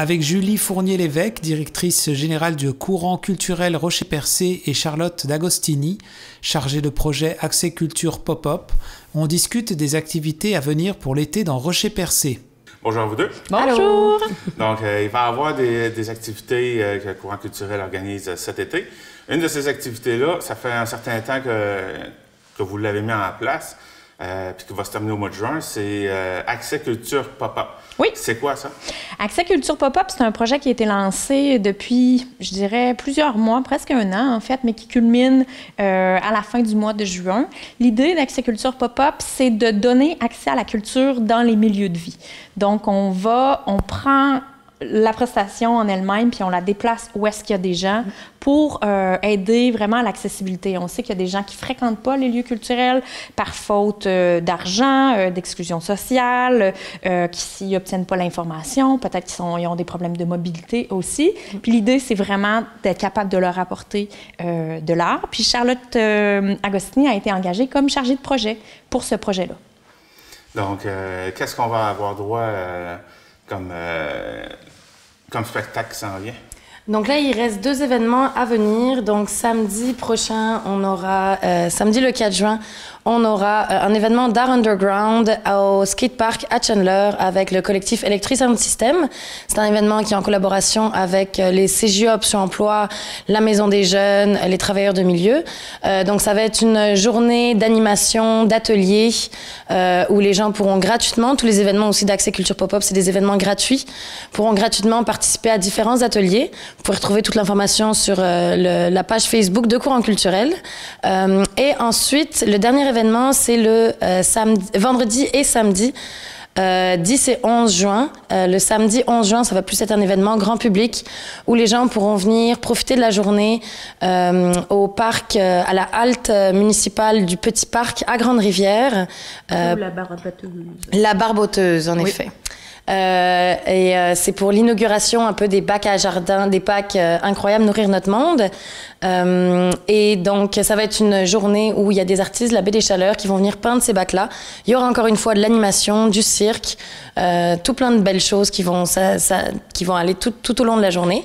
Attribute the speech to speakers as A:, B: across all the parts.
A: Avec Julie Fournier-Lévesque, directrice générale du courant culturel Rocher-Percé, et Charlotte D'Agostini, chargée de projet Accès Culture Pop-Up, on discute des activités à venir pour l'été dans Rocher-Percé.
B: Bonjour à vous deux.
C: Bonjour.
B: Donc, il va y avoir des activités que le courant culturel organise cet été. Une de ces activités-là, ça fait un certain temps que vous l'avez mis en place, puis qui va se terminer au mois de juin, c'est Accès Culture Pop-Up.
C: Oui.
B: C'est quoi ça?
C: Accès Culture Pop-Up, c'est un projet qui a été lancé depuis, je dirais, plusieurs mois, presque un an en fait, mais qui culmine à la fin du mois de juin. L'idée d'Accès Culture Pop-Up, c'est de donner accès à la culture dans les milieux de vie. Donc, on prend la prestation en elle-même, puis on la déplace où est-ce qu'il y a des gens pour aider vraiment à l'accessibilité. On sait qu'il y a des gens qui ne fréquentent pas les lieux culturels par faute d'argent, d'exclusion sociale, qui n'obtiennent pas l'information, peut-être qu'ils ont des problèmes de mobilité aussi. Puis l'idée, c'est vraiment d'être capable de leur apporter de l'art. Puis Charlotte Agostini a été engagée comme chargée de projet pour ce projet-là.
B: Donc, qu'est-ce qu'on va avoir droit comme spectacle qui s'en vient?
D: Donc là, il reste 2 événements à venir. Donc samedi prochain, on aura, samedi le 4 juin, on aura un événement d'art underground au skatepark à Chandler avec le collectif Electric Sound System. C'est un événement qui est en collaboration avec les CJE Option Emploi, la Maison des Jeunes, les travailleurs de milieu. Donc ça va être une journée d'animation, d'ateliers où les gens pourront gratuitement, tous les événements aussi d'Accès Culture Pop-Up, c'est des événements gratuits, pourront gratuitement participer à différents ateliers. Vous pouvez retrouver toute l'information sur la page Facebook de Courant Culturel. Et ensuite, le dernier événement, c'est le vendredi et samedi, 10 et 11 juin. Le samedi 11 juin, ça va plus être un événement grand public où les gens pourront venir profiter de la journée au parc, à la halte municipale du Petit Parc à Grande-Rivière.
C: La Barboteuse.
D: La Barboteuse, en effet. C'est pour l'inauguration un peu des bacs à jardin, des bacs incroyables, Nourrir notre monde. Et donc, ça va être une journée où il y a des artistes de la Baie des Chaleurs qui vont venir peindre ces bacs-là. Il y aura encore une fois de l'animation, du cirque, tout plein de belles choses qui vont aller tout au long de la journée.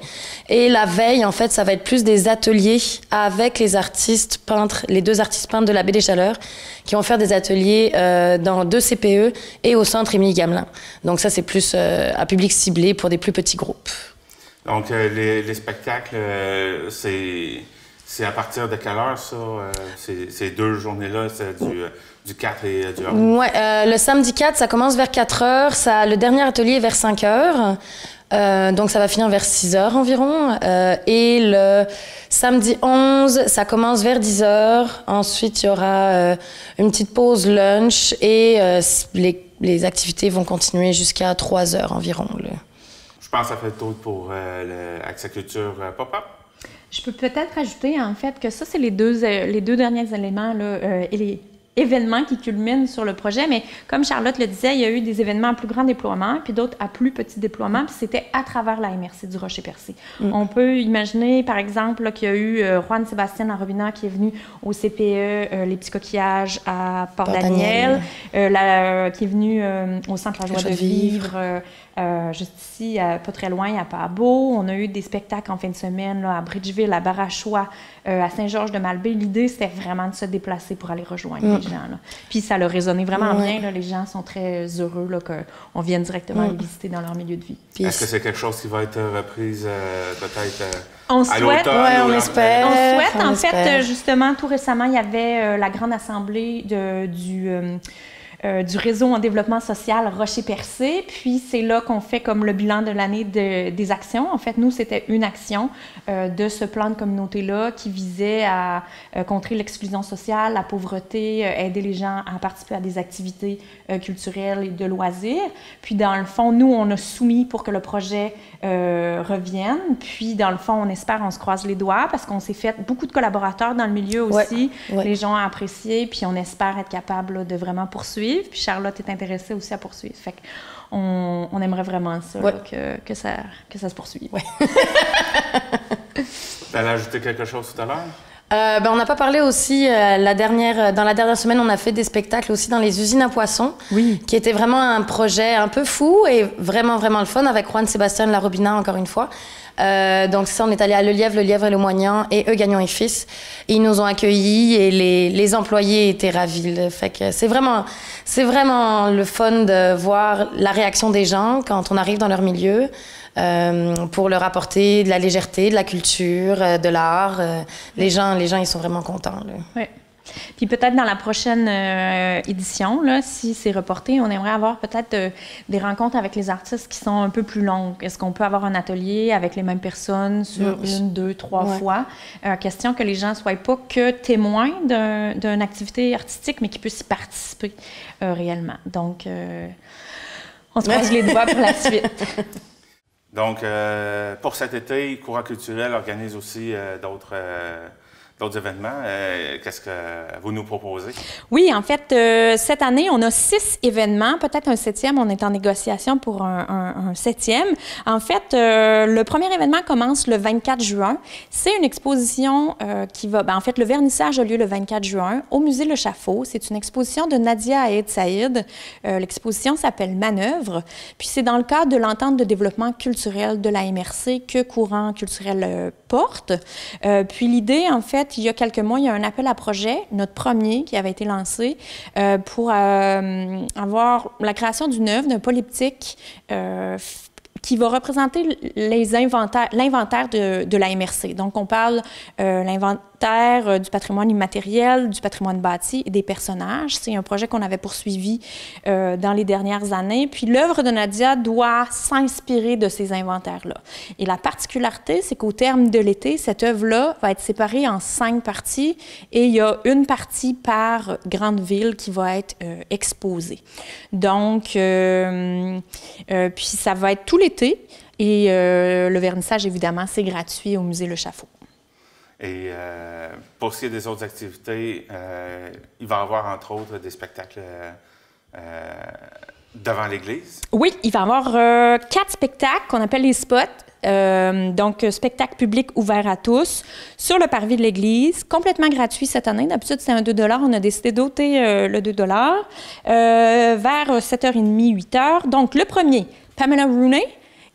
D: Et la veille, en fait, ça va être plus des ateliers avec les artistes peintres, les 2 artistes peintres de la Baie des Chaleurs, qui vont faire des ateliers dans 2 CPE et au centre Émilie Gamelin. Donc ça, c'est plus à public ciblé pour des plus petits groupes.
B: Donc, les spectacles, c'est à partir de quelle heure, ça? Ces 2 journées-là, c'est du 4 et du 11?
D: Oui, le samedi 4, ça commence vers 4 heures. Le dernier atelier est vers 5 heures. Donc, ça va finir vers 6 heures environ. Et le samedi 11, ça commence vers 10 heures. Ensuite, il y aura une petite pause lunch et les activités vont continuer jusqu'à 3 heures environ.
B: Je pense que ça fait le tour pour l'Accès Culture Pop-Up.
C: Je peux peut-être ajouter, en fait, que ça, c'est les deux derniers éléments là, et les événements qui culminent sur le projet. Mais comme Charlotte le disait, il y a eu des événements à plus grand déploiement, puis d'autres à plus petit déploiement, puis c'était à travers la MRC du Rocher-Percé. On peut imaginer, par exemple, là, qu'il y a eu Juan Sébastien Arobina qui est venu au CPE, les petits coquillages à Port-Daniel, qui est venu au Centre La Joie de Vivre, juste ici, pas très loin, à Pabot. On a eu des spectacles en fin de semaine là, à Bridgeville, à Barachois, à Saint-Georges-de-Malbaie. L'idée, c'était vraiment de se déplacer pour aller rejoindre les gens. Là. Puis ça a résonné vraiment bien. Là. Les gens sont très heureux qu'on vienne directement les visiter dans leur milieu de vie.
B: Est-ce que c'est quelque chose qui va être reprise peut-être
C: on
B: à
C: l'automne?
D: Oui, on espère.
C: On souhaite. En fait, justement, tout récemment, il y avait la grande assemblée du réseau en développement social Rocher-Percé. Puis c'est là qu'on fait comme le bilan de l'année des actions. En fait, nous, c'était une action de ce plan de communauté-là qui visait à contrer l'exclusion sociale, la pauvreté, aider les gens à participer à des activités culturelles et de loisirs. Puis dans le fond, nous, on a soumis pour que le projet revienne. Puis dans le fond, on se croise les doigts parce qu'on s'est fait beaucoup de collaborateurs dans le milieu aussi. Les gens ont apprécié, puis on espère être capable là, de vraiment poursuivre. Puis Charlotte est intéressée aussi à poursuivre. Fait qu'on aimerait vraiment ça, là, que ça se poursuive.
B: Tu allais ajouter quelque chose tout à l'heure?
D: On n'a pas parlé aussi, dans la dernière semaine, on a fait des spectacles aussi dans les usines à poissons, qui était vraiment un projet un peu fou et vraiment, vraiment le fun avec Juan Sébastien Larobina, encore une fois. Donc ça, on est allé à Le Lièvre et Le Moignant et Gagnon et Fils. Et ils nous ont accueillis et les employés étaient ravis. Là. Fait que c'est vraiment le fun de voir la réaction des gens quand on arrive dans leur milieu. Pour leur apporter de la légèreté, de la culture, de l'art. Les gens, ils sont vraiment contents.
C: Oui. Puis peut-être dans la prochaine édition, là, si c'est reporté, on aimerait avoir peut-être des rencontres avec les artistes qui sont un peu plus longues. Est-ce qu'on peut avoir un atelier avec les mêmes personnes sur 1, 2, 3 fois? Question que les gens ne soient pas que témoins d'une activité artistique, mais qu'ils puissent y participer réellement. Donc, on se croise les doigts pour la suite.
B: Donc, pour cet été, Courant culturel organise aussi d'autres événements. Qu'est-ce que vous nous proposez?
C: Oui, en fait, cette année, on a 6 événements, peut-être un 7e. On est en négociation pour un 7e. En fait, le premier événement commence le 24 juin. C'est une exposition qui va... en fait, le vernissage a lieu le 24 juin au Musée Le Chaffaut. C'est une exposition de Nadia Aïd Saïd. L'exposition s'appelle Manœuvre. Puis c'est dans le cadre de l'entente de développement culturel de la MRC que Courant culturel porte. Puis l'idée, en fait, il y a quelques mois, il y a un appel à projet, notre premier, qui avait été lancé pour avoir la création d'une œuvre, d'un polyptyque qui va représenter l'inventaire de la MRC. Donc, on parle l'inventaire du patrimoine immatériel, du patrimoine bâti et des personnages. C'est un projet qu'on avait poursuivi dans les dernières années. Puis, l'œuvre de Nadia doit s'inspirer de ces inventaires-là. Et la particularité, c'est qu'au terme de l'été, cette œuvre-là va être séparée en 5 parties et il y a une partie par grande ville qui va être exposée. Donc, puis ça va être tout l'été et le vernissage, évidemment, c'est gratuit au Musée Le Chaffaut.
B: Et pour ce qui est des autres activités, il va y avoir, entre autres, des spectacles devant l'église? Oui,
C: il va y avoir 4 spectacles qu'on appelle les spots. Donc, spectacle public ouvert à tous sur le parvis de l'église, complètement gratuit cette année. D'habitude, c'est un 2 $. On a décidé d'ôter le 2 $, vers 7h30, 8h. Donc, le premier, Pamela Rooney.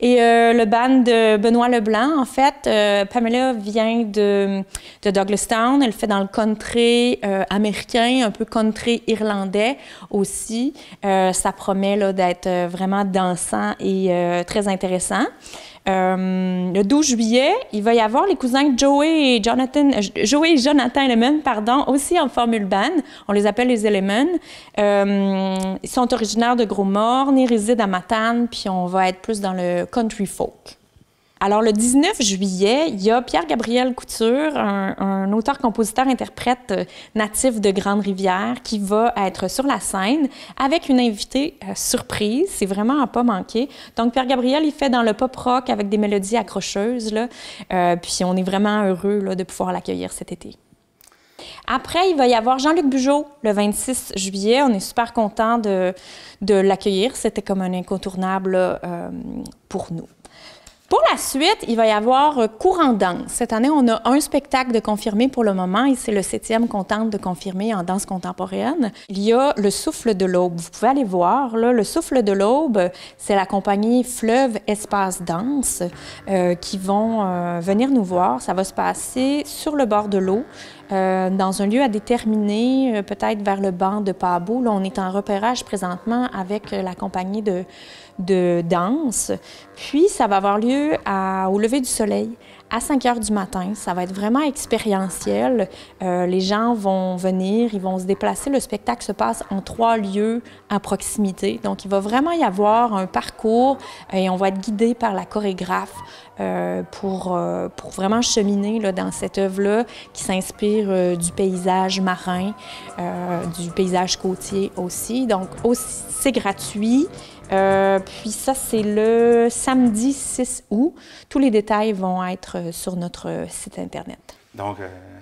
C: Et le band de Benoît Leblanc, en fait, Pamela vient de Douglastown. Elle fait dans le country américain, un peu country irlandais aussi. Ça promet là, d'être vraiment dansant et très intéressant. Le 12 juillet, il va y avoir les cousins Joey et Jonathan Elliman, aussi en formule band. On les appelle les Elliman. Ils sont originaires de Gros-Morne, ils résident à Matane, puis on va être plus dans le country folk. Alors, le 19 juillet, il y a Pierre-Gabriel Couture, un auteur-compositeur-interprète natif de Grande-Rivière qui va être sur la scène avec une invitée surprise. C'est vraiment à pas manquer. Donc, Pierre-Gabriel, il fait dans le pop-rock avec des mélodies accrocheuses, là. Puis, on est vraiment heureux là, de pouvoir l'accueillir cet été. Après, il va y avoir Jean-Luc Bugeaud le 26 juillet. On est super contents de l'accueillir. C'était comme un incontournable là, pour nous. Pour la suite, il va y avoir Courant danse. Cette année, on a un spectacle de confirmé pour le moment et c'est le 7e qu'on tente de confirmer en danse contemporaine. Il y a Le Souffle de l'Aube. Vous pouvez aller voir. Là, Le Souffle de l'Aube, c'est la compagnie Fleuve Espace Danse qui vont venir nous voir. Ça va se passer sur le bord de l'eau. Dans un lieu à déterminer, peut-être vers le banc de Pabot. Là, on est en repérage présentement avec la compagnie de danse. Puis, ça va avoir lieu au lever du soleil, à 5 heures du matin. Ça va être vraiment expérientiel. Les gens vont venir, ils vont se déplacer. Le spectacle se passe en 3 lieux à proximité. Donc, il va vraiment y avoir un parcours et on va être guidé par la chorégraphe pour vraiment cheminer là, dans cette œuvre-là qui s'inspire du paysage marin, du paysage côtier aussi. Donc, c'est gratuit. Puis ça, c'est le samedi 6 août. Tous les détails vont être sur notre site Internet.
B: Donc,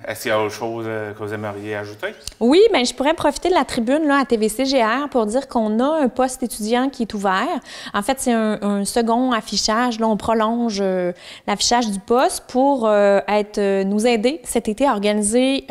B: est-ce qu'il y a autre chose que vous aimeriez ajouter?
C: Oui, bien, je pourrais profiter de la tribune là, à TVC-GR pour dire qu'on a un poste étudiant qui est ouvert. En fait, c'est un second affichage. Là, on prolonge l'affichage du poste pour nous aider cet été à organiser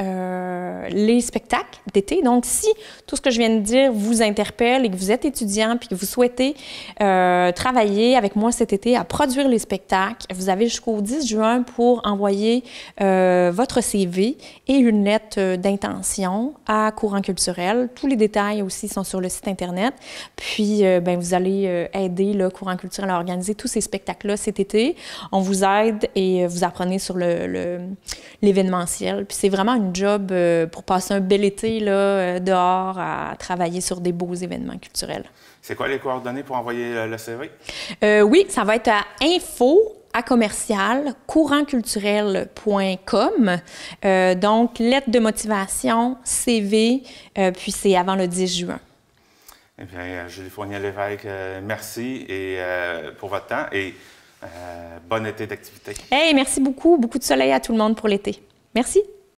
C: les spectacles d'été. Donc, si tout ce que je viens de dire vous interpelle et que vous êtes étudiant puis que vous souhaitez travailler avec moi cet été à produire les spectacles, vous avez jusqu'au 10 juin pour envoyer votre CV et une lettre d'intention à Courant culturel. Tous les détails aussi sont sur le site Internet. Puis, vous allez aider le Courant culturel à organiser tous ces spectacles-là cet été. On vous aide et vous apprenez sur l'événementiel. Puis, c'est vraiment une job pour passer un bel été là, dehors à travailler sur des beaux événements culturels.
B: C'est quoi les coordonnées pour envoyer le CV?
C: Oui, ça va être à info@courantculturel.com. Donc, lettre de motivation, CV, puis c'est avant le 10 juin.
B: Eh bien, Julie Fournier-Lévesque, merci pour votre temps et bon été d'activité.
C: Hey, merci beaucoup. Beaucoup de soleil à tout le monde pour l'été. Merci.